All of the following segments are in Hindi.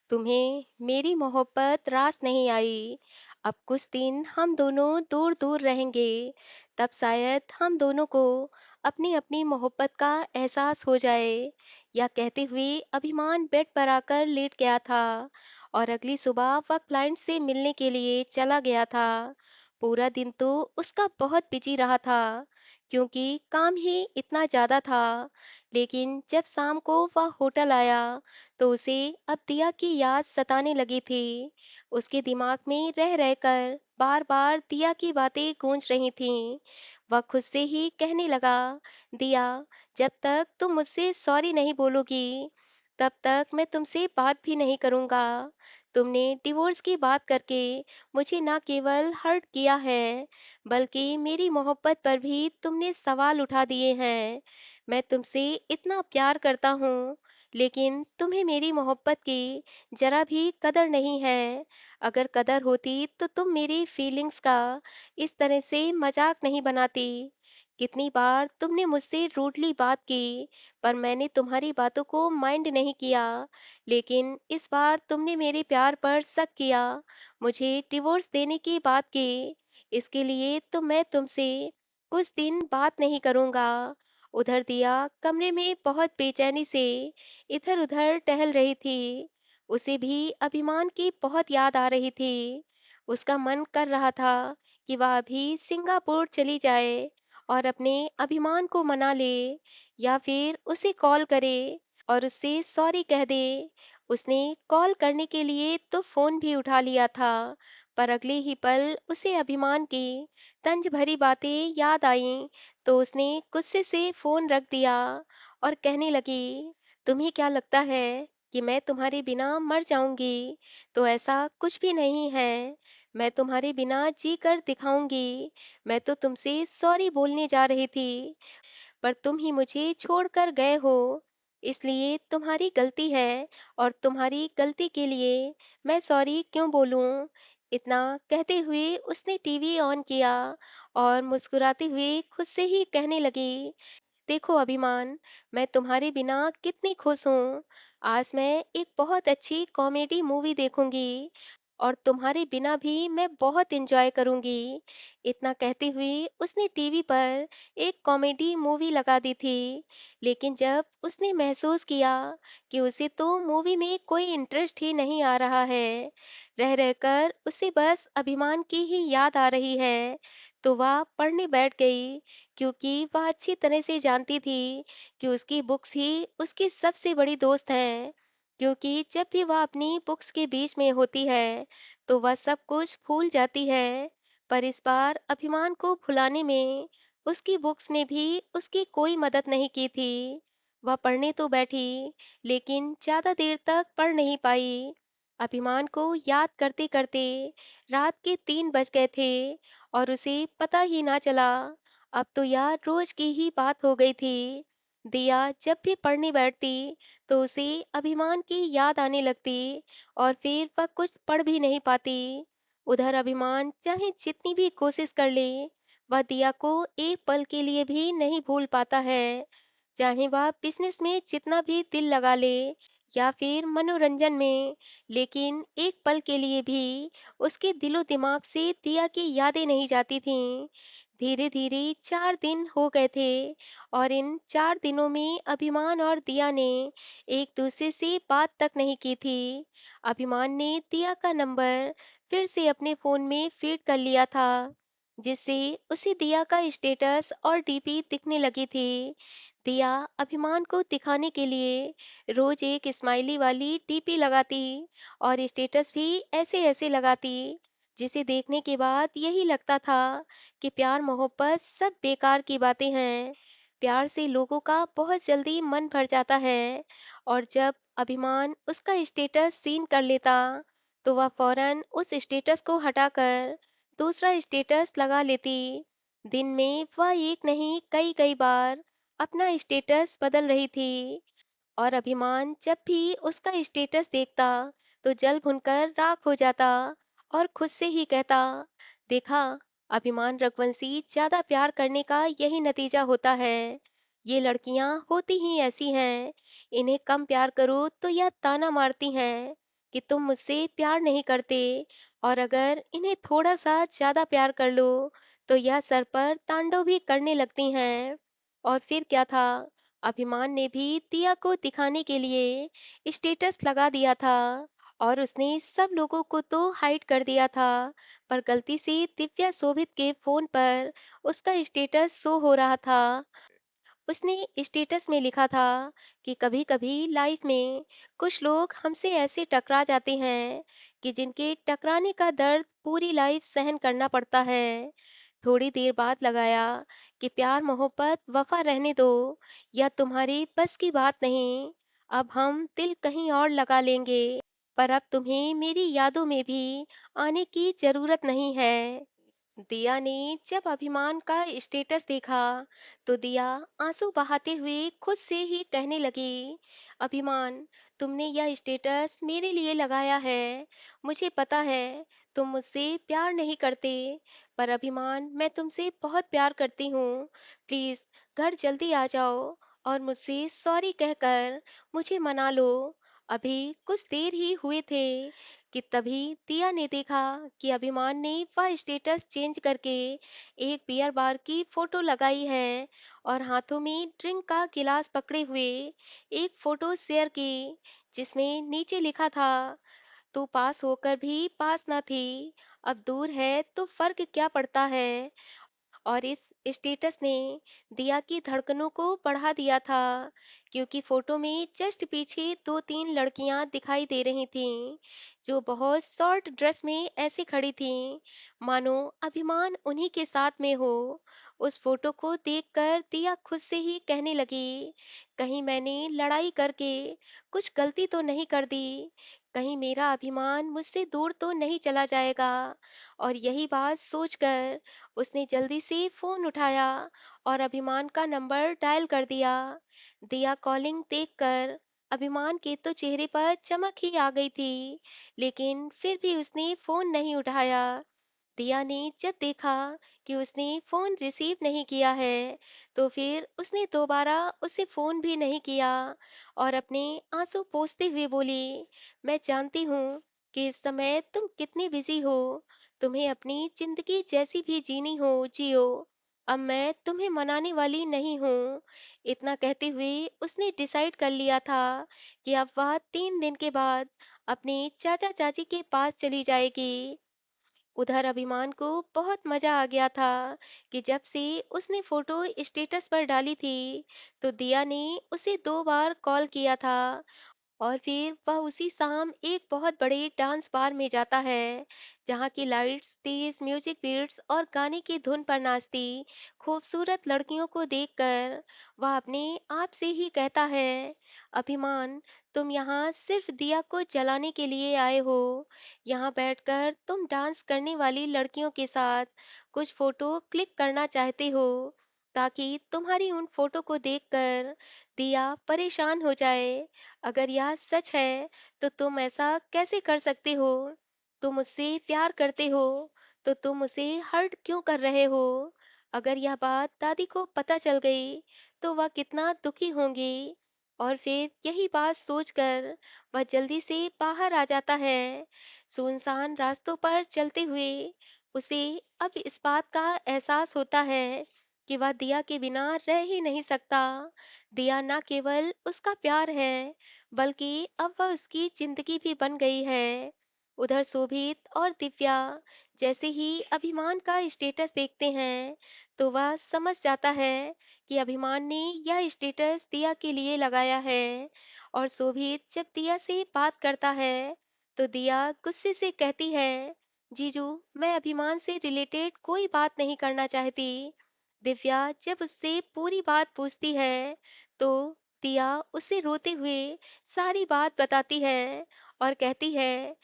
तुम्हें मेरी मोहब्बत रास नहीं आई। अब कुछ दिन हम दोनों दूर दूर रहेंगे। तब शायद हम दोनों को अपनी अपनी मोहब्बत का एहसास हो जाए। या कहते हुए अभिमान बेड पर आकर लेट गया था और अगली सुबह वह क्लाइंट से मिलने के लिए चला गया था। पूरा दिन तो उसका बहुत बिजी रहा था, क्योंकि काम ही इतना ज्यादा था। लेकिन जब शाम को वह होटल आया तो उसे अब दिया की याद सताने लगी थी। उसके दिमाग में रह रहकर बार बार दिया की बातें गूंज रही थीं। वह खुद से ही कहने लगा, दिया, जब तक तुम मुझसे सॉरी नहीं बोलोगी तब तक मैं तुमसे बात भी नहीं करूंगा। तुमने डिवोर्स की बात करके मुझे ना केवल हर्ट किया है, बल्कि मेरी मोहब्बत पर भी तुमने सवाल उठा दिए हैं। मैं तुमसे इतना प्यार करता हूँ, लेकिन तुम्हें मेरी मोहब्बत की जरा भी कदर नहीं है। अगर कदर होती तो तुम मेरी फीलिंग्स का इस तरह से मजाक नहीं बनाती। कितनी बार तुमने मुझसे रूडली बात की, पर मैंने तुम्हारी बातों को माइंड नहीं किया। लेकिन इस बार तुमने मेरे प्यार पर शक किया, मुझे डिवोर्स देने की बात की। इसके लिए तो मैं तुमसे कुछ दिन बात नहीं करूंगा। उधर दिया कमरे में बहुत बेचैनी से इधर उधर टहल रही थी। उसे भी अभिमान की बहुत याद आ रही थी। उसका मन कर रहा था कि वह अभी सिंगापुर चली जाए और अपने अभिमान को मना ले, या फिर उसे कॉल करे और उससे सॉरी कह दे। उसने कॉल करने के लिए तो फोन भी उठा लिया था, पर अगले ही पल उसे अभिमान की तंज भरी बातें याद आईं। तो उसने गुस्से से फोन रख दिया और कहने लगी, तुम्हें क्या लगता है कि मैं तुम्हारे बिना मर जाऊंगी? तो ऐसा कुछ भी नहीं है। मैं तुम्हारे बिना जी कर दिखाऊंगी। मैं तो तुमसे सॉरी बोलने जा रही थी, पर तुम ही मुझे छोड़कर गए हो। इसलिए तुम्हारी गलती है, और तुम्हारी गलती के लिए मैं सॉरी क्यों बोलूं? इतना कहते हुए उसने टीवी ऑन किया और मुस्कुराते हुए खुद से ही कहने लगी, देखो अभिमान, मैं तुम्हारे बिना कितनी खुश हूँ। आज मैं एक बहुत अच्छी कॉमेडी मूवी देखूंगी और तुम्हारे बिना भी मैं बहुत एंजॉय करूंगी। इतना कहते हुए उसने टीवी पर एक कॉमेडी मूवी लगा दी थी। लेकिन जब उसने महसूस किया कि उसे तो मूवी में कोई इंटरेस्ट ही नहीं आ रहा है, रह रहकर उसे बस अभिमान की ही याद आ रही है, तो वह पढ़ने बैठ गई, क्योंकि वह अच्छी तरह से जानती थी कि उसकी बुक्स ही उसकी सबसे बड़ी दोस्त हैं। क्योंकि जब भी वह अपनी बुक्स के बीच में होती है, तो वह सब कुछ भूल जाती है। पर इस बार अभिमान को भुलाने में उसकी बुक्स ने भी उसकी कोई मदद नहीं की थी। वह पढ़ने तो बैठी, लेकिन ज्यादा देर तक पढ़ नहीं पाई। अभिमान को याद करते करते रात के 3 बज गए थे और उसे पता ही ना चला। अब तो यार रोज की ही बात हो गई थी। दिया जब भी पढ़ने बैठती तो उसे अभिमान की याद आने लगती और फिर वह कुछ पढ़ भी नहीं पाती। उधर अभिमान चाहे जितनी भी कोशिश कर ले, वह दिया को एक पल के लिए भी नहीं भूल पाता है। चाहे वह बिजनेस में जितना भी दिल लगा ले या फिर मनोरंजन में, लेकिन एक पल के लिए भी उसके दिलो दिमाग से दिया की यादें नहीं जाती थीं। धीरे धीरे 4 दिन हो गए थे और इन 4 दिनों में अभिमान और दिया ने एक दूसरे से बात तक नहीं की थी। अभिमान ने दिया का नंबर फिर से अपने फोन में फीड कर लिया था, जिससे उसे दिया का स्टेटस और डीपी दिखने लगी थी। दिया अभिमान को दिखाने के लिए रोज एक स्माइली वाली डीपी लगाती और स्टेटस भी ऐसे ऐसे लगाती, जिसे देखने के बाद यही लगता था कि प्यार मोहब्बत सब बेकार की बातें हैं। प्यार से लोगों का बहुत जल्दी मन भर जाता है, और जब अभिमान उसका स्टेटस सीन कर लेता तो वह फौरन उस स्टेटस को हटाकर दूसरा स्टेटस लगा लेती। दिन में वह एक नहीं कई कई बार अपना स्टेटस बदल रही थी, और अभिमान जब भी उसका स्टेटस देखता तो जल भुनकर राख हो जाता और खुद से ही कहता, देखा, अभिमान रघुवंशी ज्यादा प्यार करने का यही नतीजा होता है। ये लड़कियां होती ही ऐसी हैं, इन्हें कम प्यार करो तो यह ताना मारती हैं, कि तुम मुझसे प्यार नहीं करते, और अगर इन्हें थोड़ा-सा ज़्यादा प्यार कर लो, तो यह सर पर तांडव भी करने लगती हैं। और फिर क्या था, अभिमान ने भी दिया को दिखाने के लिए स्टेटस लगा दिया था, और उसने सब लोगों को तो हाइड कर दिया था, पर गलती से दिव्या शोभित के फ़ोन पर उसका स्टेटस शो हो रहा था। उसने स्टेटस में लिखा था कि कभी-कभी लाइफ में कुछ लोग हमसे ऐसे टकरा जाते हैं कि जिनके टकराने का दर्द पूरी लाइफ सहन करना पड़ता है। थोड़ी देर बाद लगाया कि प्यार मोहब्बत वफा रहने दो, या तुम्हारी बस की बात नहीं। अब हम दिल कहीं और लगा लेंगे, पर अब तुम्हें मेरी यादों में भी आने की जरूरत नहीं है। दिया ने जब अभिमान का स्टेटस देखा, तो दिया आंसू बहाते हुए खुद से ही कहने लगी, अभिमान, तुमने यह स्टेटस मेरे लिए लगाया है। मुझे पता है तुम मुझसे प्यार नहीं करते, पर अभिमान, मैं तुमसे बहुत प्यार करती हूँ। प्लीज घर जल्दी आ जाओ और मुझसे सॉरी कहकर मुझे मना लो। अभी कुछ देर ही हुए थे कि तभी दिया ने देखा कि अभिमान ने वह स्टेटस चेंज करके एक बियर बार की फोटो लगाई है, और हाथों में ड्रिंक का गिलास पकड़े हुए एक फोटो शेयर की, जिसमें नीचे लिखा था, तू पास होकर भी पास न थी, अब दूर है तो फर्क क्या पड़ता है। और इस स्टेटस ने दिया की धड़कनों को बढ़ा दिया था, क्योंकि फोटो में जस्ट पीछे दो तीन लड़कियां दिखाई दे रही थीं, जो बहुत शॉर्ट ड्रेस में ऐसे खड़ी थीं, मानो अभिमान उन्हीं के साथ में हो। उस फोटो को देखकर दिया खुद से ही कहने लगी, कहीं मैंने लड़ाई करके कुछ गलती तो नहीं कर दी, कहीं मेरा अभिमान मुझसे दूर तो नहीं चला जाएगा। और यही बात सोचकर उसने जल्दी से फोन उठाया और अभिमान का नंबर डायल कर दिया। दिया कॉलिंग देखकर अभिमान के तो चेहरे पर चमक ही आ गई थी, लेकिन फिर भी उसने फोन नहीं उठाया। दिया ने जब देखा कि उसने फोन रिसीव नहीं किया है, तो फिर उसने दोबारा उसे फोन भी नहीं किया, और अपने आंसू पोंछते हुए बोली, मैं जानती हूँ कि इस समय तुम कितनी बिजी हो, तुम्हें अपनी जिंदगी जैसी भी जीनी हो जियो, अब मैं तुम्हें मनाने वाली नहीं हूँ। इतना कहते हुए उसने डिसाइड कर लिया था कि अब वह 3 दिन के बाद अपने चाचा चाची के पास चली जाएगी। उधर अभिमान को बहुत मजा आ गया था कि जब से उसने फोटो स्टेटस पर डाली थी, तो दिया ने उसे 2 बार कॉल किया था, और फिर वह उसी शाम एक बहुत बड़े डांस बार में जाता है, जहाँ की लाइट्स, तेज म्यूजिक बीट्स और गाने की धुन पर नाचती खूबसूरत लड़कियों को देखकर वह अपने आप से ही कहता है, अभिमान, तुम यहाँ सिर्फ दिया को जलाने के लिए आए हो। यहाँ बैठकर तुम डांस करने वाली लड़कियों के साथ कुछ फोटो क्लिक करना चाहते हो, ताकि तुम्हारी उन फोटो को देखकर दिया परेशान हो जाए। अगर यह सच है, तो तुम ऐसा कैसे कर सकते हो? तुम मुझसे प्यार करते हो, तो तुम उसे हर्ट क्यों कर रहे हो? अगर यह बात दादी को पता चल गई, तो वह कितना दुखी होंगी। और फिर यही बात सोचकर वह जल्दी से बाहर आ जाता है। सुनसान रास्तों पर चलते हुए उसे अब इस बात का एहसास होता है कि वह दिया के बिना रह ही नहीं सकता। दिया न केवल उसका प्यार है, बल्कि अब वह उसकी जिंदगी भी बन गई है। उधर शोभित और दिव्या जैसे ही अभिमान का स्टेटस देखते हैं, तो वह समझ जाता है कि अभिमान ने यह स्टेटस दिया के लिए लगाया है। और शोभित जब दिया से बात करता है, तो दिया गुस्से से कहती है, जीजू, मैं अभिमान से रिलेटेड कोई बात नहीं करना चाहती। दिव्या जब उससे पूरी बात पूछती है, तो दिया उसे रोते हुए सारी बात बताती है, और कहती है,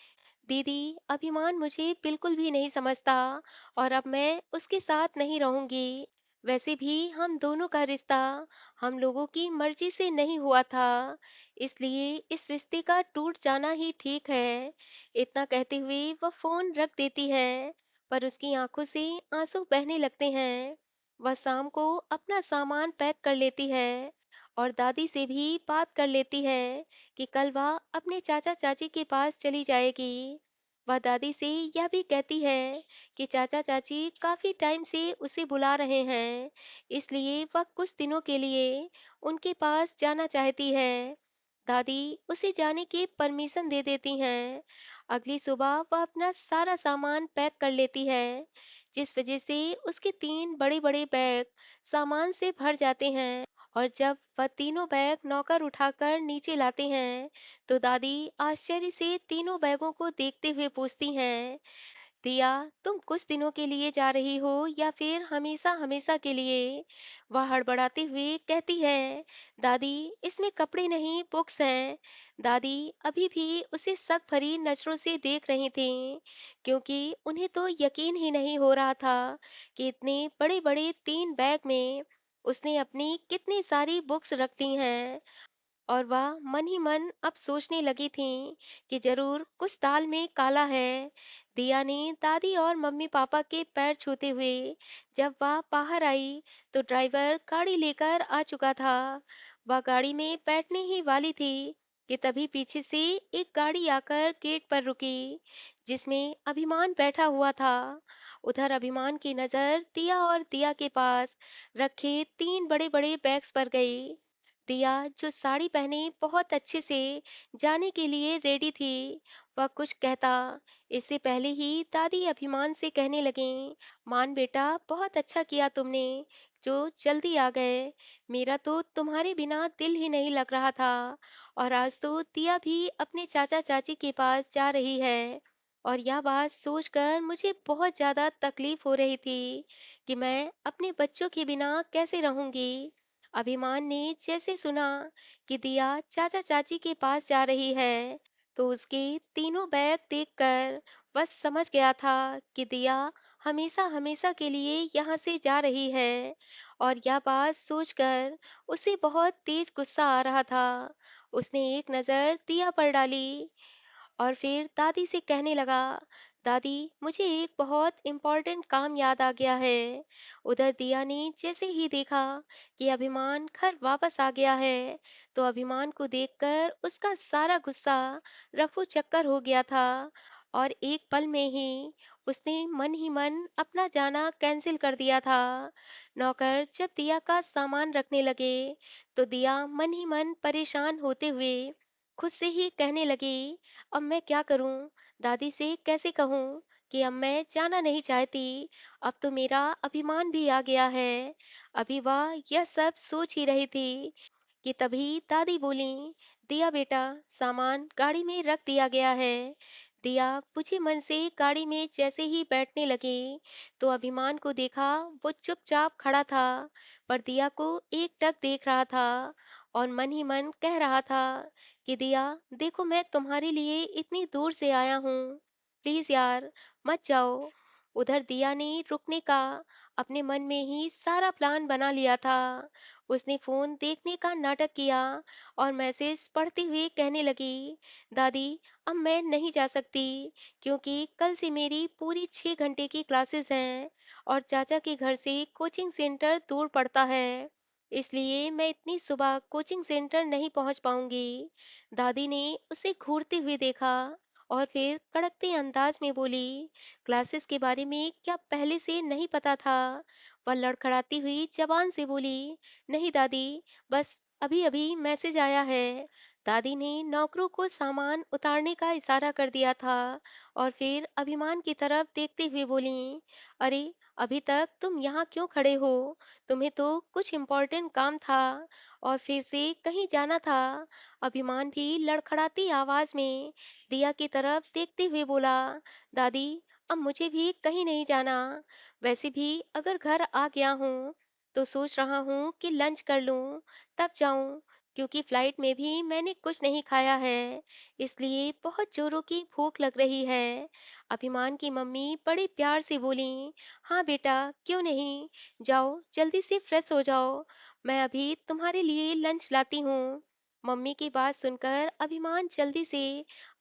दीदी, अभिमान मुझे बिल्कुल भी नहीं समझता, और अब मैं उसके साथ नहीं रहूंगी। वैसे भी हम दोनों का रिश्ता हम लोगों की मर्जी से नहीं हुआ था, इसलिए इस रिश्ते का टूट जाना ही ठीक है। इतना कहते हुए वह फोन रख देती है, पर उसकी आंखों से आंसू बहने लगते हैं। वह शाम को अपना सामान पैक कर लेती है और दादी से भी बात कर लेती है कि कल वह अपने चाचा चाची के पास चली जाएगी। वह दादी से यह भी कहती है कि चाचा चाची काफी टाइम से उसे बुला रहे हैं, इसलिए वह कुछ दिनों के लिए उनके पास जाना चाहती है। दादी उसे जाने की परमिशन दे देती हैं। अगली सुबह वह अपना सारा सामान पैक कर लेती है, जिस वजह से उसके 3 बड़े-बड़े बैग सामान से भर जाते हैं। और जब वह तीनों बैग नौकर उठाकर नीचे लाते हैं, तो दादी आश्चर्य से तीनों बैगों को देखते हुए पूछती हैं, दिया, तुम कुछ दिनों के लिए जा रही हो या फिर हमेशा हमेशा के लिए? वह हड़बड़ाते हुए कहती है, दादी, इसमें कपड़े नहीं, बुक्स हैं। दादी अभी भी उसे शक भरी नजरों से देख रही थीं, क्योंकि उन्हें तो यकीन ही नहीं हो रहा था कि इतने बड़े बड़े 3 बैग में उसने अपनी कितनी सारी बुक्स रख ली हैं। और वह मन ही मन अब सोचने लगी थीं कि जरूर कुछ दाल में काला है। दिया ने दादी और मम्मी पापा के पैर छूते हुए जब वह बाहर आई, तो ड्राइवर गाड़ी लेकर आ चुका था। वह गाड़ी में बैठने ही वाली थी कि तभी पीछे से एक गाड़ी आकर गेट पर रुकी, जिसमें अभिमान बैठा हुआ था। उधर अभिमान की नजर दिया और दिया के पास रखे 3 बड़े बड़े बैग्स पर गई। दिया, जो साड़ी पहने बहुत अच्छे से जाने के लिए रेडी थी, वह कुछ कहता, इससे पहले ही दादी अभिमान से कहने लगीं, मान बेटा, बहुत अच्छा किया तुमने जो जल्दी आ गए। मेरा तो तुम्हारे बिना दिल ही नहीं लग रहा था। और आज तो दिया भी अपने चाचा चाची के पास जा रही है। और यह बात सोचकर मुझे बहुत ज्यादा तकलीफ हो रही थी कि मैं अपने बच्चों के बिना कैसे रहूंगी। अभिमान ने जैसे सुना कि दिया चाचा चाची के पास जा रही है, तो उसके तीनों बैग देखकर बस समझ गया था कि दिया हमेशा हमेशा के लिए यहाँ से जा रही है। और यह बात सोचकर उसे बहुत तेज गुस्सा आ रहा था। उसने एक नजर दिया पर डाली और फिर दादी से कहने लगा, दादी, मुझे एक बहुत इम्पोर्टेंट काम याद आ गया है। उधर दिया ने जैसे ही देखा कि अभिमान घर वापस आ गया है, तो अभिमान को देखकर उसका सारा गुस्सा रफू चक्कर हो गया था। और एक पल में ही उसने मन ही मन अपना जाना कैंसिल कर दिया था। नौकर जब दिया का सामान रखने लगे, तो दिया मन ही मन परेशान होते हुए खुद से ही कहने लगी, अब मैं क्या करूं? दादी से कैसे कहूं कि अब मैं जाना नहीं चाहती? अब तो मेरा अभिमान भी आ गया है। अभी वह यह सब सोच ही रही थी कि तभी दादी बोली, दिया बेटा, सामान गाड़ी में रख दिया गया है। दिया बुझे मन से गाड़ी में जैसे ही बैठने लगी, तो अभिमान को देखा, वो चुपचाप खड़ा था, पर दिया को एकटक देख रहा था और मन ही मन कह रहा था कि दिया, देखो, मैं तुम्हारे लिए इतनी दूर से आया हूँ, प्लीज यार, मत जाओ। उधर दिया ने रुकने का अपने मन में ही सारा प्लान बना लिया था। उसने फोन देखने का नाटक किया और मैसेज पढ़ते हुए कहने लगी, दादी, अब मैं नहीं जा सकती, क्योंकि कल से मेरी पूरी 6 घंटे की क्लासेस हैं और चाचा के घर से कोचिंग सेंटर दूर पड़ता है, इसलिए मैं इतनी सुबह कोचिंग सेंटर नहीं पहुंच पाऊंगी। दादी ने उसे घूरते हुए देखा और फिर कड़कते अंदाज में बोली, क्लासेस के बारे में क्या पहले से नहीं पता था? वह लड़खड़ाती हुई जबान से बोली, नहीं दादी, बस अभी अभी मैसेज आया है। दादी ने नौकरों को सामान उतारने का इशारा कर दिया था और फिर अभिमान की तरफ देखते हुए बोली, अरे, अभी तक तुम यहाँ क्यों खड़े हो? तुम्हें तो कुछ इम्पोर्टेंट काम था और फिर से कहीं जाना था। अभिमान भी लड़खड़ाती आवाज में दिया की तरफ देखते हुए बोला, दादी, अब मुझे भी कहीं नहीं जाना। वैसे भी अगर घर आ गया हूँ, तो सोच रहा हूँ कि लंच कर लूँ, तब जाऊँ, क्योंकि फ्लाइट में भी मैंने कुछ नहीं खाया है, इसलिए बहुत जोरों की भूख लग रही है। अभिमान की मम्मी बड़े प्यार से बोली, हाँ बेटा, क्यों नहीं, जाओ जल्दी से फ्रेश हो जाओ, मैं अभी तुम्हारे लिए लंच लाती हूँ। मम्मी की बात सुनकर अभिमान जल्दी से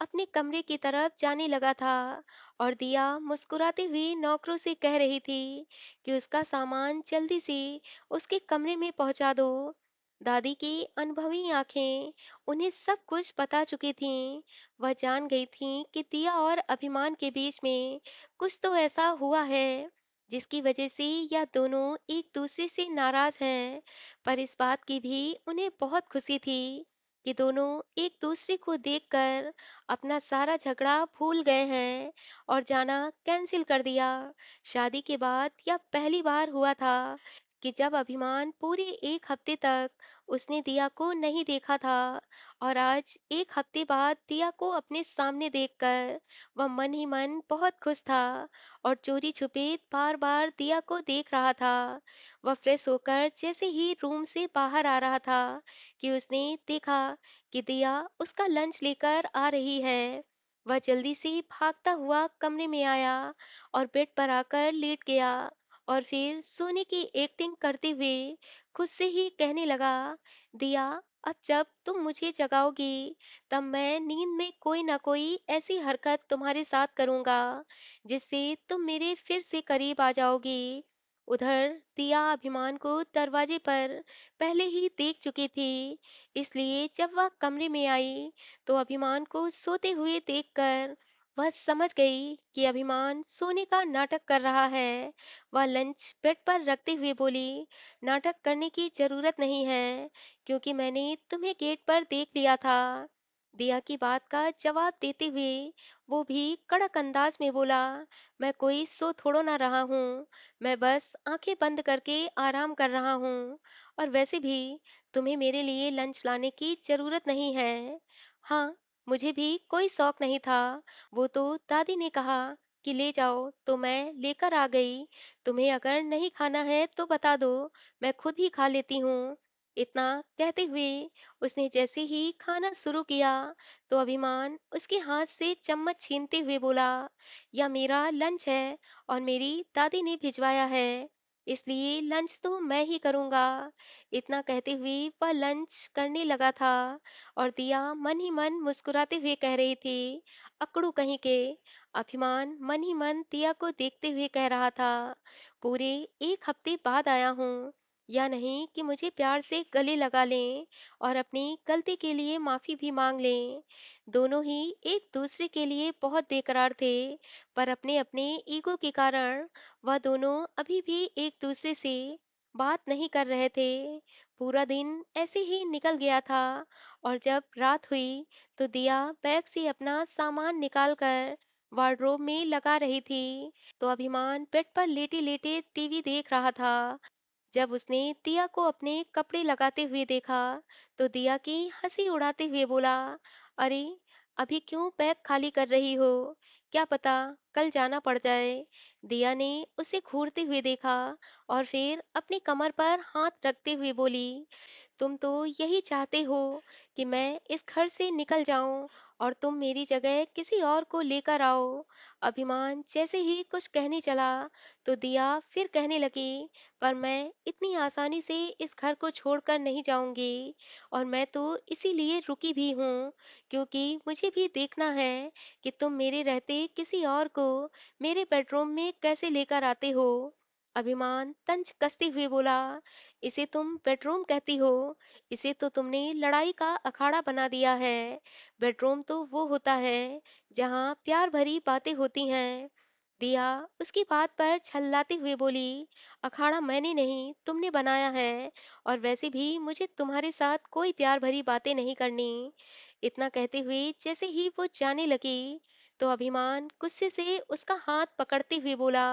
अपने कमरे की तरफ जाने लगा था और दिया मुस्कुराते हुए नौकरों से कह रही थी कि उसका सामान जल्दी से उसके कमरे में पहुंचा दो। दादी की अनुभवी आंखें उन्हें सब कुछ बता चुकी थीं। वह जान गई थीं कि दिया और अभिमान के बीच में कुछ तो ऐसा हुआ है जिसकी वजह से यह दोनों एक दूसरे से नाराज हैं। पर इस बात की भी उन्हें बहुत खुशी थी कि दोनों एक दूसरे को देखकर अपना सारा झगड़ा भूल गए हैं और जाना कैंसिल कर दिया। शादी के बाद यह पहली बार हुआ था कि जब अभिमान पूरे एक हफ्ते तक उसने दिया को नहीं देखा था और आज एक हफ्ते बाद दिया को अपने सामने देखकर वह मन ही मन बहुत खुश था और चोरी छुपे बार बार दिया को देख रहा था। वह फ्रेश होकर जैसे ही रूम से बाहर आ रहा था कि उसने देखा कि दिया उसका लंच लेकर आ रही है। वह जल्दी से भागता हुआ कमरे में आया और बेड पर आकर लेट गया और फिर सोने की एक्टिंग करते हुए खुद से ही कहने लगा, दिया, अब जब तुम मुझे जगाओगी तब मैं नींद में कोई ना कोई ऐसी हरकत तुम्हारे साथ करूंगा जिससे तुम मेरे फिर से करीब आ जाओगी। उधर दिया अभिमान को दरवाजे पर पहले ही देख चुकी थी, इसलिए जब वह कमरे में आई तो अभिमान को सोते हुए देखकर वह समझ गई कि अभिमान सोने का नाटक कर रहा है। वह लंच बेड पर रखते हुए बोली, नाटक करने की जरूरत नहीं है क्योंकि मैंने तुम्हें गेट पर देख लिया था। दिया की बात का जवाब देते हुए वो भी कड़क अंदाज में बोला, मैं कोई सो थोड़ो ना रहा हूँ, मैं बस आंखें बंद करके आराम कर रहा हूँ और वैसे भी तुम्हें मेरे लिए लंच लाने की जरूरत नहीं है। हाँ, मुझे भी कोई शौक नहीं था, वो तो दादी ने कहा कि ले जाओ तो मैं लेकर आ गई। तुम्हें अगर नहीं खाना है तो बता दो, मैं खुद ही खा लेती हूँ। इतना कहते हुए उसने जैसे ही खाना शुरू किया तो अभिमान उसके हाथ से चम्मच छीनते हुए बोला, यह मेरा लंच है और मेरी दादी ने भिजवाया है, इसलिए लंच तो मैं ही करूंगा। इतना कहते हुए वह लंच करने लगा था और दिया मन ही मन मुस्कुराते हुए कह रही थी, अकड़ू कहीं के। अभिमान मन ही मन दिया को देखते हुए कह रहा था, पूरे एक हफ्ते बाद आया हूँ, या नहीं कि मुझे प्यार से गले लगा लें और अपनी गलती के लिए माफी भी मांग लें। दोनों ही एक दूसरे के लिए बहुत बेकरार थे, पर अपने अपने ईगो के कारण वह दोनों अभी भी एक दूसरे से बात नहीं कर रहे थे। पूरा दिन ऐसे ही निकल गया था और जब रात हुई तो दिया बैग से अपना सामान निकालकर वार्डरोब में लगा रही थी तो अभिमान बेड पर लेटे लेटे टीवी देख रहा था। जब उसने दिया को अपने कपड़े लगाते हुए देखा तो दिया की हंसी उड़ाते हुए बोला, अरे, अभी क्यों बैग खाली कर रही हो, क्या पता कल जाना पड़ जाए। दिया ने उसे घूरते हुए देखा और फिर अपनी कमर पर हाथ रखते हुए बोली, तुम तो यही चाहते हो कि मैं इस घर से निकल जाऊं और तुम मेरी जगह किसी और को लेकर आओ। अभिमान जैसे ही कुछ कहने चला तो दिया फिर कहने लगी, पर मैं इतनी आसानी से इस घर को छोड़कर नहीं जाऊंगी और मैं तो इसीलिए रुकी भी हूँ क्योंकि मुझे भी देखना है कि तुम मेरे रहते किसी और को मेरे बेडरूम में कैसे लेकर आते हो। अभिमान तंज कसते हुए बोला, इसे तुम बेडरूम कहती हो, इसे तो तुमने लड़ाई का अखाड़ा बना दिया है। बेडरूम तो वो होता है जहाँ प्यार भरी बातें होती हैं। दिया उसकी बात पर छल्लाते हुए बोली, अखाड़ा मैंने नहीं तुमने बनाया है और वैसे भी मुझे तुम्हारे साथ कोई प्यार भरी बातें नहीं करनी। इतना कहते हुए जैसे ही वो जाने लगी तो अभिमान गुस्से से उसका हाथ पकड़ते हुए बोला,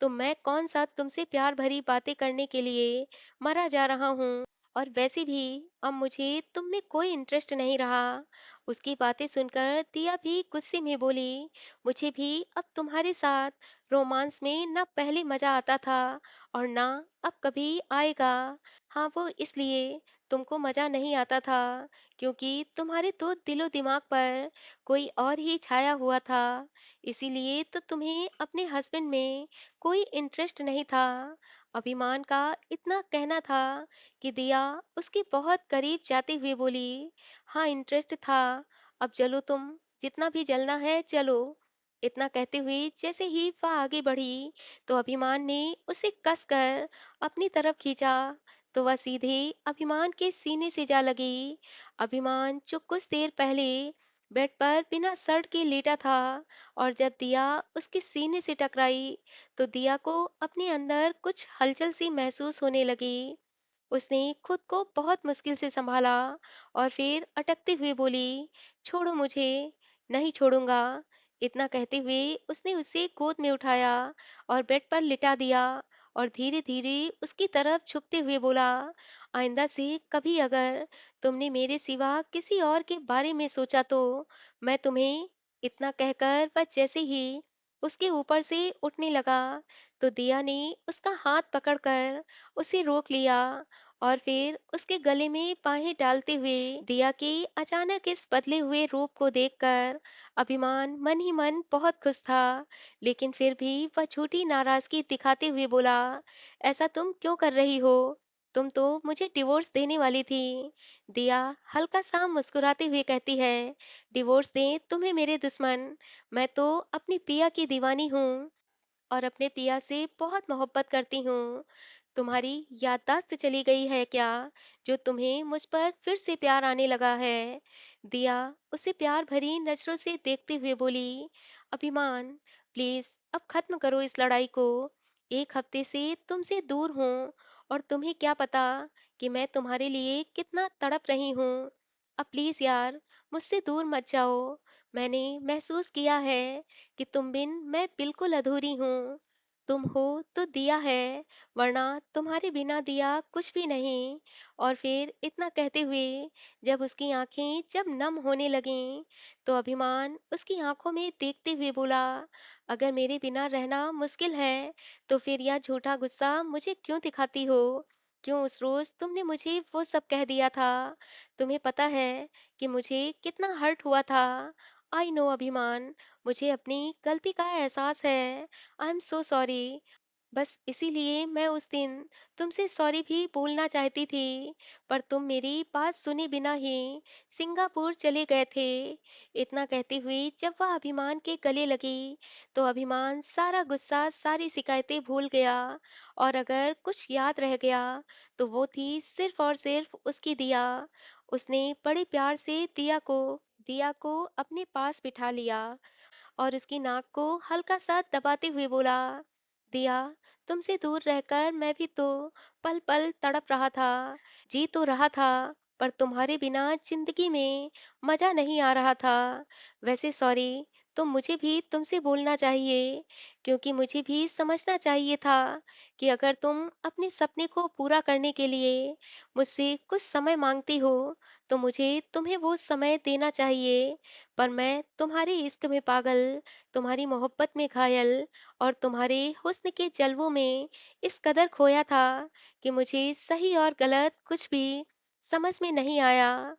तो मैं कौन सा तुमसे प्यार भरी बातें करने के लिए मरा जा रहा हूँ और वैसे भी अब मुझे तुम में कोई इंटरेस्ट नहीं रहा। उसकी बातें सुनकर दिया भी गुस्से में बोली, मुझे भी अब तुम्हारे साथ रोमांस में ना पहले मजा आता था और ना अब कभी आएगा। हाँ, वो इसलिए तुमको मजा नहीं आता था क्योंकि तुम्हारे तो दिलो दिमाग पर कोई और ही छाया हुआ था, इसीलिए तो तुम्हें अपने हस्बैंड में कोई इंटरेस्ट नहीं था। अभिमान का इतना कहना था कि दिया उसके बहुत करीब जाते हुए बोली, हाँ इंटरेस्ट था, अब चलो तुम, जितना भी जलना है चलो। इतना कहते हुए जैसे ही वह आगे बढ़ी तो अभिमान ने उसे कसकर अपनी तरफ खींचा। तो वह सीधे अभिमान के सीने से जा लगी। अभिमान जो कुछ देर पहले बेड पर बिना शर्ट के लेटा था, और जब दिया उसके सीने से टकराई, तो दिया को अपने अंदर कुछ हलचल सी महसूस होने लगी। उसने खुद को बहुत मुश्किल से संभाला और फिर अटकते हुए बोली, छोड़ो मुझे। नहीं छोड़ूंगा। इतना कहते हुए उसने उसे गोद में उठाया और बेड पर लिटा दिया, और धीरे धीरे उसकी तरफ झुकते हुए बोला, आइंदा से कभी अगर तुमने मेरे सिवा किसी और के बारे में सोचा तो मैं तुम्हें। इतना कहकर वह जैसे ही उसके ऊपर से उठने लगा, तो दिया ने उसका हाथ पकड़कर उसे रोक लिया, और फिर उसके गले में बाहें डालते हुए दिया के अचानक इस बदले हुए रूप को देखकर अभिमान मन ही मन बहुत खुश था। लेकिन फिर भी वह झूठी नाराजगी दिखाते हुए बोला, ऐसा तुम क्यों कर रही हो? तुम तो मुझे डिवोर्स देने वाली थी। दिया हल्का सा मुस्कुराते हुए कहती है, डिवोर्स दें तुम्हें मेरे दुश्मन, मैं तो अपनी पिया की दीवानी हूँ और अपने पिया से बहुत मोहब्बत करती हूँ। तुम्हारी याददाश्त चली गई है क्या, जो तुम्हें मुझ पर फिर से प्यार आने लगा है? दिया उसे प्यार भरी नजरों से देखते हुए बोली, अभिमान, प्लीज अब खत्म करो इस लड़ाई को। एक हफ्ते से तुमसे दूर हूँ, और तुम्हें क्या पता कि मैं तुम्हारे लिए कितना तड़प रही हूँ। अब प्लीज यार, मुझसे दूर मत जाओ। मैंने महसूस किया है कि तुम बिन मैं बिल्कुल अधूरी हूँ। तुम हो तो दिया है, वरना तुम्हारे बिना दिया कुछ भी नहीं। और फिर इतना कहते हुए जब उसकी आंखें जब नम होने लगीं, तो अभिमान उसकी आंखों में देखते हुए बोला, अगर मेरे बिना रहना मुश्किल है, तो फिर यह झूठा गुस्सा मुझे क्यों दिखाती हो? क्यों उस रोज तुमने मुझे वो सब कह दिया था? तुम्हें पता है कि मुझे कितना हर्ट हुआ था? आई नो अभिमान, मुझे अपनी गलती का एहसास है। I am so sorry. बस इसीलिए मैं उस दिन तुमसे सॉरी भी बोलना चाहती थी, पर तुम मेरी बात सुने बिना ही सिंगापुर चले गए थे। इतना कहते हुए जब वह अभिमान के गले लगी, तो अभिमान सारा गुस्सा सारी शिकायतें भूल गया, और अगर कुछ याद रह गया तो वो थी सिर्फ और सिर्फ उसकी दिया। उसने बड़े प्यार से दिया को अपने पास बिठा लिया और उसकी नाक को हल्का सा दबाते हुए बोला, दिया, तुमसे दूर रहकर मैं भी तो पल पल तड़प रहा था, जी तो रहा था, पर तुम्हारे बिना जिंदगी में मजा नहीं आ रहा था। वैसे सॉरी, तो मुझे भी तुमसे बोलना चाहिए, क्योंकि मुझे भी समझना चाहिए था कि अगर तुम अपने सपने को पूरा करने के लिए मुझसे कुछ समय मांगती हो, तो मुझे तुम्हें वो समय देना चाहिए। पर मैं तुम्हारे इश्क में पागल, तुम्हारी मोहब्बत में घायल और तुम्हारे हुस्न के जलवों में इस कदर खोया था कि मुझे सही और गलत कुछ भी समझ में नहीं आया।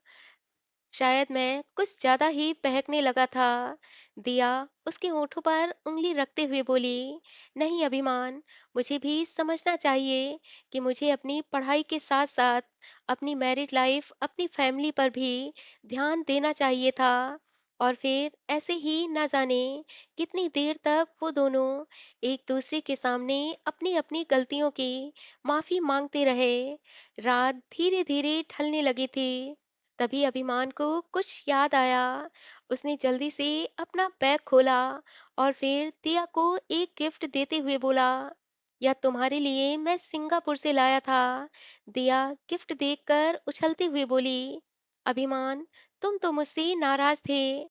शायद मैं कुछ ज्यादा ही बहकने लगा था। दिया उसके होठों पर उंगली रखते हुए बोली, नहीं अभिमान, मुझे भी समझना चाहिए कि मुझे अपनी पढ़ाई के साथ साथ अपनी मैरिड लाइफ, अपनी फैमिली पर भी ध्यान देना चाहिए था। और फिर ऐसे ही न जाने कितनी देर तक वो दोनों एक दूसरे के सामने अपनी अपनी गलतियों की माफी मांगते रहे। रात धीरे धीरे ढलने लगी थी। तभी अभिमान को कुछ याद आया। उसने जल्दी से अपना बैग खोला और फिर दिया को एक गिफ्ट देते हुए बोला, यह तुम्हारे लिए मैं सिंगापुर से लाया था। दिया गिफ्ट देखकर उछलते हुए बोली, अभिमान, तुम तो मुझसे नाराज थे,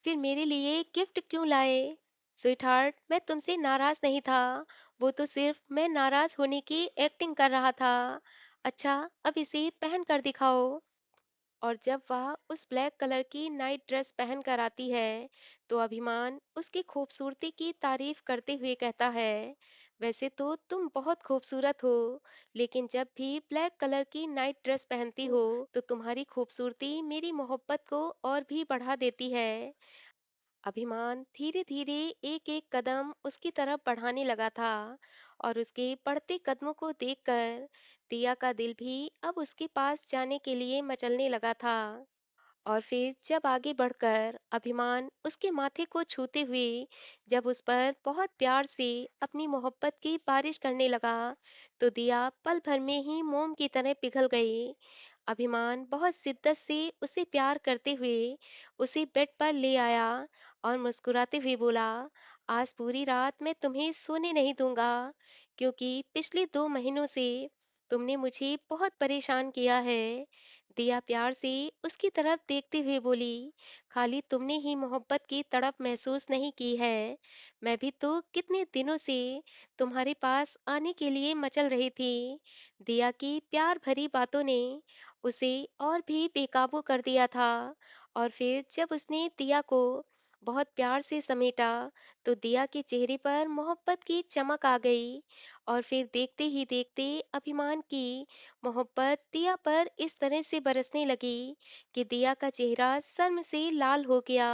फिर मेरे लिए गिफ्ट क्यों लाए? स्वीट हार्ट, मैं तुमसे नाराज नहीं था, वो तो सिर्फ मैं नाराज होने की एक्टिंग कर रहा था। अच्छा, अब इसे पहन कर दिखाओ। और जब वह उस ब्लैक कलर की नाइट ड्रेस पहन कर आती है, तो अभिमान उसकी खूबसूरती की तारीफ करते हुए कहता है, वैसे तो तुम बहुत खूबसूरत हो, लेकिन जब भी ब्लैक कलर की नाइट ड्रेस पहनती हो, तो तुम्हारी खूबसूरती मेरी मोहब्बत को और भी बढ़ा देती है। अभिमान धीरे धीरे एक एक कदम उसकी तरफ बढ़ाने लगा था, और उसके बढ़ते कदमों को देखकर दिया का दिल भी अब उसके पास जाने के लिए मचलने लगा था। और फिर जब आगे बढ़कर अभिमान उसके माथे को छूते हुए जब उस पर बहुत प्यार से अपनी मोहब्बत की बारिश करने लगा, तो दिया पल भर में ही मोम की तरह पिघल गई। अभिमान बहुत शिद्दत से उसे प्यार करते हुए उसे बेड पर ले आया और मुस्कुराते हुए बोला, आज पूरी रात मैं तुम्हें सोने नहीं दूंगा, क्योंकि पिछले 2 महीनों से तुमने मुझे बहुत परेशान किया है। दिया प्यार से उसकी तरफ देखते हुए बोली, खाली तुमने ही मोहब्बत की तड़प महसूस नहीं की है, मैं भी तो कितने दिनों से तुम्हारे पास आने के लिए मचल रही थी। दिया की प्यार भरी बातों ने उसे और भी बेकाबू कर दिया था। और फिर जब उसने दिया को बहुत प्यार से समेटा, तो दिया के चेहरे पर मोहब्बत की चमक आ गई। और फिर देखते ही देखते अभिमान की मोहब्बत दिया पर इस तरह से बरसने लगी कि दिया का चेहरा शर्म से लाल हो गया।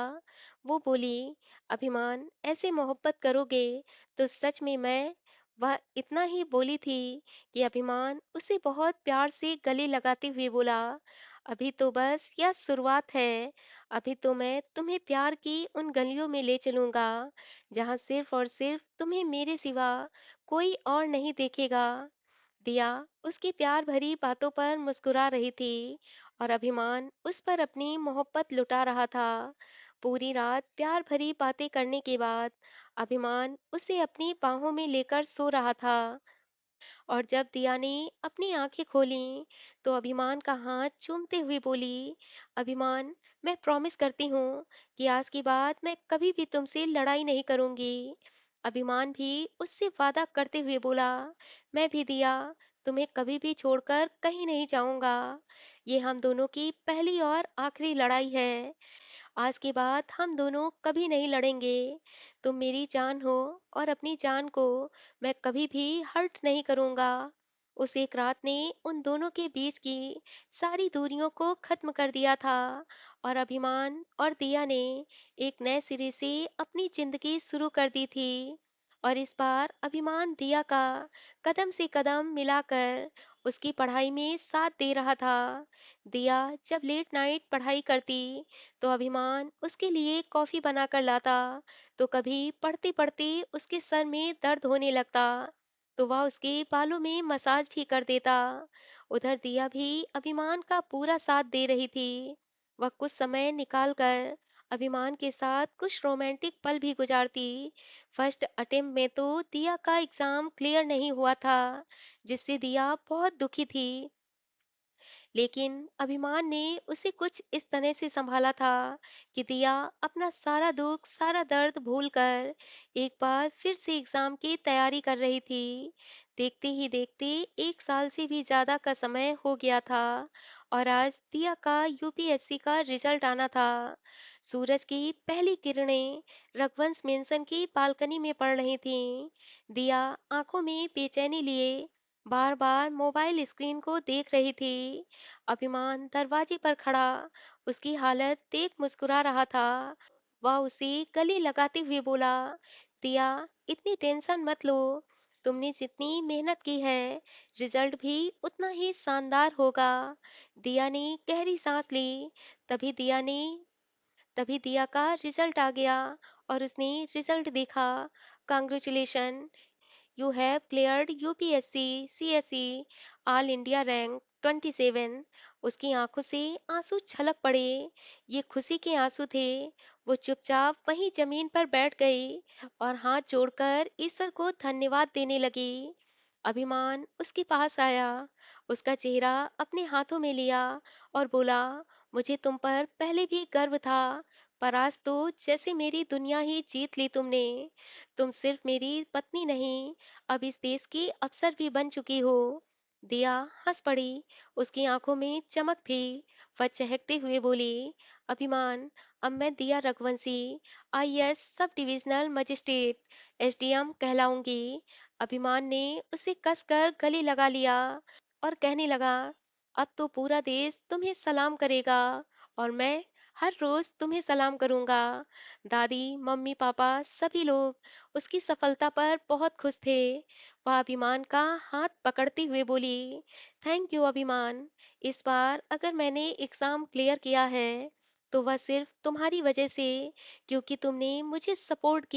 वो बोली, अभिमान ऐसे मोहब्बत करोगे तो सच में मैं, वह इतना ही बोली थी कि अभिमान उसे बहुत प्यार से गले लगाते हुए बोला, अभी तो बस यह शुरुआत है। अभी तो मैं तुम्हें प्यार की उन गलियों में ले चलूंगा जहां सिर्फ और सिर्फ तुम्हें मेरे सिवा कोई और नहीं देखेगा। दिया उसकी प्यार भरी बातों पर मुस्कुरा रही थी और अभिमान उस पर अपनी मोहब्बत लुटा रहा था। पूरी रात प्यार भरी बातें करने के बाद अभिमान उसे अपनी बाहों में लेकर सो रहा था। और जब दिया ने अपनी आंखें खोलीं, तो अभिमान का हाथ चूमते हुए बोली, अभिमान, मैं प्रॉमिस करती हूँ कि आज के बाद मैं कभी भी तुमसे लड़ाई नहीं करूंगी। अभिमान भी उससे वादा करते हुए बोला, मैं भी दिया, तुम्हें कभी भी छोड़कर कहीं नहीं जाऊंगा। ये हम दोनों की पहली और आखिरी लड़ाई है। आज के बाद हम दोनों कभी नहीं लड़ेंगे। तुम मेरी जान हो और अपनी जान को मैं कभी भी हर्ट नहीं करूंगा। उस एक रात ने उन दोनों के बीच की सारी दूरियों को खत्म कर दिया था और अभिमान और दिया ने एक नए सिरे से अपनी जिंदगी शुरू कर दी थी। और इस बार अभिमान दिया का कदम से कदम मिलाकर उसकी पढ़ाई में साथ दे रहा था। दिया जब लेट नाइट पढ़ाई करती, तो अभिमान उसके लिए कॉफी बनाकर लाता, तो कभी पढ़ते पढ़ते उसके सर में दर्द होने लगता, तो वह उसके बालों में मसाज भी कर देता। उधर दिया भी अभिमान का पूरा साथ दे रही थी। वह कुछ समय निकाल कर अभिमान के साथ कुछ रोमांटिक पल भी गुजारती। फर्स्ट अटेम्प्ट में तो दिया का एग्जाम क्लियर नहीं हुआ था, जिससे दिया बहुत दुखी थी। लेकिन अभिमान ने उसे कुछ इस तरह से संभाला था कि दिया अपना सारा दुख सारा दर्द भूलकर एक बार फिर से एग्जाम की तैयारी कर रही थी। देखते ही देखते 1 साल से भी ज्यादा का समय हो गया था और आज दिया का यूपीएससी का रिजल्ट आना था। सूरज की पहली किरणें रघुवंश मेंशन की बालकनी में पड़ रही थीं। दिया आंखों में बेचैनी लिए बार बार मोबाइल स्क्रीन को देख रही थी। अभिमान दरवाजे पर खड़ा उसकी हालत देख मुस्कुरा रहा था। वह उसे गले लगाते हुए बोला, दिया, इतनी टेंशन मत लो, तुमने जितनी मेहनत की है रिजल्ट भी उतना ही शानदार होगा। दिया ने गहरी सांस ली। तभी दिया ने तभी दिया का रिजल्ट आ गया और उसने रिजल्ट देखा। Congratulation, You have cleared UPSC CSE all India rank 27। उसकी आंखों से आंसू छलक पड़े। ये खुशी के आंसू थे। वो चुपचाप वहीं जमीन पर बैठ गई और हाथ जोड़कर ईश्वर को धन्यवाद देने लगी। अभिमान उसके पास आया, उसका चेहरा अपने हाथों में लिया और बोला, मुझे तुम पर पहले भी गर्व था, पर आज तो जैसे मेरी दुनिया ही जीत ली तुमने। तुम सिर्फ मेरी पत्नी नहीं, अब इस देश की अफसर भी बन चुकी हो। दिया हंस पड़ी, उसकी आंखों में चमक थी। वह चहकते हुए बोली, अभिमान, अब मैं Diya Raghuvanshi IAS sub divisional magistrate SDM कहलाऊंगी। अभिमान ने उसे कसकर गले लगा लिया और कहने लगा, अब तो पूरा देश तुम्हें सलाम करेगा और मैं हर रोज तुम्हें सलाम करूंगा। दादी, मम्मी, पापा सभी लोग उसकी सफलता पर बहुत खुश थे। वह अभिमान का हाथ पकड़ते हुए बोली, थैंक यू अभिमान, इस बार अगर मैंने एग्जाम क्लियर किया है तो वह सिर्फ तुम्हारी वजह से, क्योंकि तुमने मुझे सपोर्ट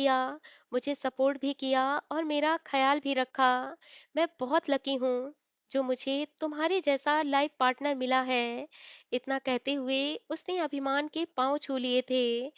भी किया और मेरा ख्याल भी रखा। मैं बहुत लकी हूँ जो मुझे तुम्हारे जैसा लाइफ पार्टनर मिला है। इतना कहते हुए उसने अभिमान के पांव छू लिए थे।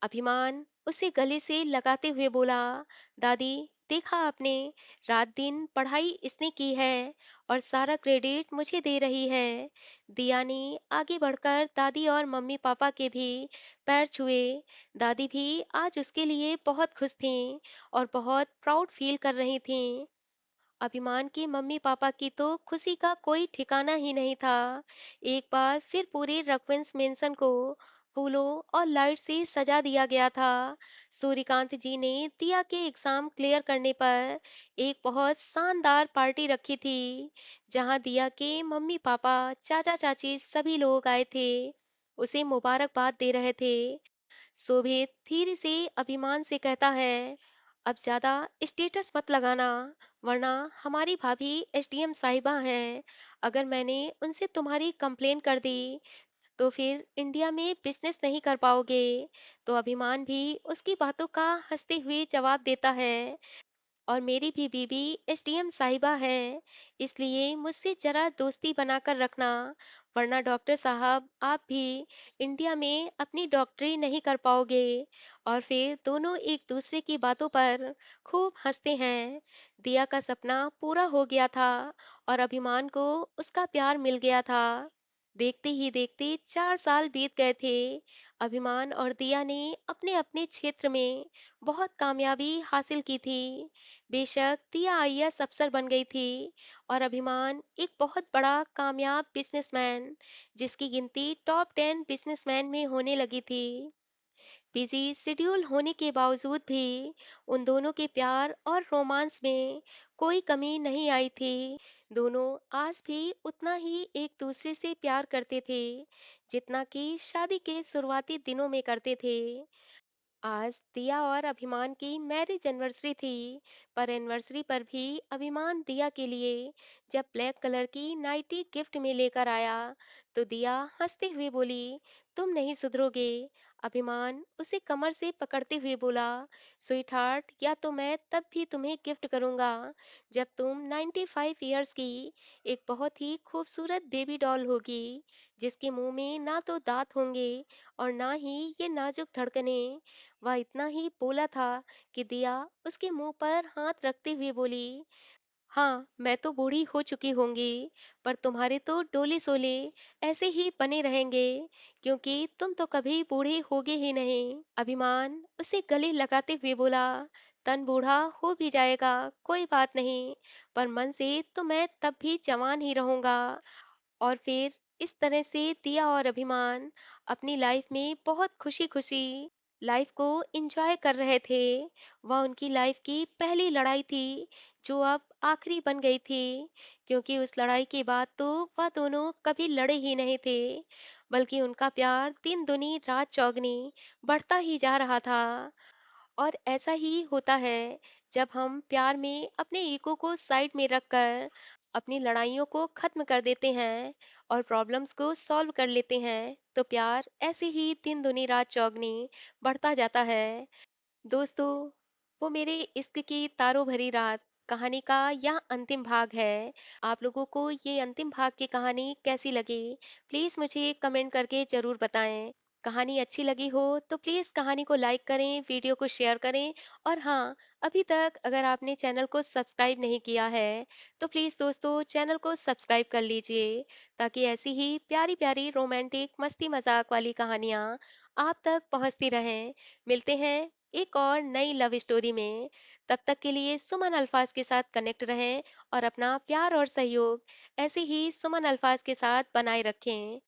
अभिमान उसे गले से लगाते हुए बोला, दादी, देखा आपने, रात दिन पढ़ाई इसने की है और सारा क्रेडिट मुझे दे रही है। दिया ने आगे बढ़कर दादी और मम्मी पापा के भी पैर छुए। दादी भी आज उसके लिए बहुत खुश थीं और बहुत प्राउड फील कर रही थीं। अभिमान की मम्मी पापा की तो खुशी का कोई ठिकाना ही नहीं था। एक बार फिर पूरे रघुवंश मेंशन को फूलों और लाइट से सजा दिया गया था। सूर्यकांत जी ने दिया के एग्जाम क्लियर करने पर एक बहुत शानदार पार्टी रखी थी, जहां दिया के मम्मी पापा, चाचा चाची सभी लोग आए थे, उसे मुबारकबाद दे रहे थे। शोभित धीरे से अभिमान से कहता है, अब ज्यादा स्टेटस मत लगाना, वरना हमारी भाभी एसडीएम साहिबा हैं। अगर मैंने उनसे तुम्हारी कंप्लेन कर दी तो फिर इंडिया में बिजनेस नहीं कर पाओगे। तो अभिमान भी उसकी बातों का हंसते हुए जवाब देता है, और मेरी भी बीवी एसडीएम साहिबा है, इसलिए मुझसे जरा दोस्ती बनाकर रखना, वरना डॉक्टर साहब आप भी इंडिया में अपनी डॉक्टरी नहीं कर पाओगे। और फिर दोनों एक दूसरे की बातों पर खूब हंसते हैं। दिया का सपना पूरा हो गया था और अभिमान को उसका प्यार मिल गया था। देखते ही देखते 4 साल बीत गए थे। अभिमान और दिया ने अपने अपने क्षेत्र में बहुत कामयाबी हासिल की थी। बेशक दिया आईएएस अफसर बन गई थी और अभिमान एक बहुत बड़ा कामयाब बिजनेसमैन, जिसकी गिनती टॉप 10 बिजनेसमैन में होने लगी थी। बिजी शेड्यूल होने के बावजूद भी उन दोनों के प्यार और रोमांस में कोई कमी नहीं आई थी। दोनों आज भी उतना ही एक दूसरे से प्यार करते थे जितना कि शादी के शुरुआती दिनों में करते थे। आज दिया और अभिमान की मैरिज एनिवर्सरी थी, पर एनिवर्सरी पर भी अभिमान दिया के लिए जब ब्लैक कलर की नाइटी गिफ्ट में लेकर आया, तो दिया हंसते हुए बोली, तुम नहीं सुधरोगे। अभिमान उसे कमर से पकड़ते हुए बोला, स्वीट हार्ट, या तो मैं तब भी तुम्हें गिफ्ट करूंगा जब तुम 95 ईयर्स की एक बहुत ही खूबसूरत बेबी डॉल होगी, जिसके मुंह में ना तो दांत होंगे और ना ही ये नाजुक धड़कने। वह इतना ही बोला था कि दिया उसके मुंह पर हाथ रखते हुए बोली, हाँ, मैं तो बूढ़ी हो चुकी होंगी, पर तुम्हारे तो डोले सोले ऐसे ही बने रहेंगे, क्योंकि तुम तो कभी बूढ़े होगे ही नहीं। अभिमान उसे गले लगाते हुए बोला, तन बूढ़ा हो भी जाएगा, कोई बात नहीं, पर मन से तो मैं तब भी जवान ही रहूंगा। और फिर इस तरह से दिया और अभिमान अपनी लाइफ में बहुत खुशी खुशी लाइफ को एंजॉय कर रहे थे। वह उनकी लाइफ की पहली लड़ाई थी जो अब आखिरी बन गई थी, क्योंकि उस लड़ाई के बाद तो वह दोनों कभी लड़े ही नहीं थे, बल्कि उनका प्यार दिन दुनी रात चौगनी बढ़ता ही जा रहा था। और ऐसा ही होता है जब हम प्यार में अपने ईगो को साइड में रखकर अपनी लड़ाइयों को खत्म कर देते हैं और प्रॉब्लम्स को सॉल्व कर लेते हैं, तो प्यार ऐसे ही दिन दुनी रात चौगनी बढ़ता जाता है। दोस्तों, वो मेरे इश्क की तारों भरी रात कहानी का यह अंतिम भाग है। आप लोगों को ये अंतिम भाग की कहानी कैसी लगी, प्लीज मुझे कमेंट करके जरूर बताएं। कहानी अच्छी लगी हो तो प्लीज कहानी को लाइक करें, वीडियो को शेयर करें, और हाँ, अभी तक अगर आपने चैनल को सब्सक्राइब नहीं किया है तो प्लीज दोस्तों चैनल को सब्सक्राइब कर लीजिए, ताकि ऐसी ही प्यारी प्यारी रोमांटिक मस्ती मजाक वाली कहानियाँ आप तक पहुँचती रहें। मिलते हैं एक और नई लव स्टोरी में। तब तक के लिए सुमन अल्फाज के साथ कनेक्ट रहें और अपना प्यार और सहयोग ऐसे ही सुमन अल्फाज के साथ बनाए रखें।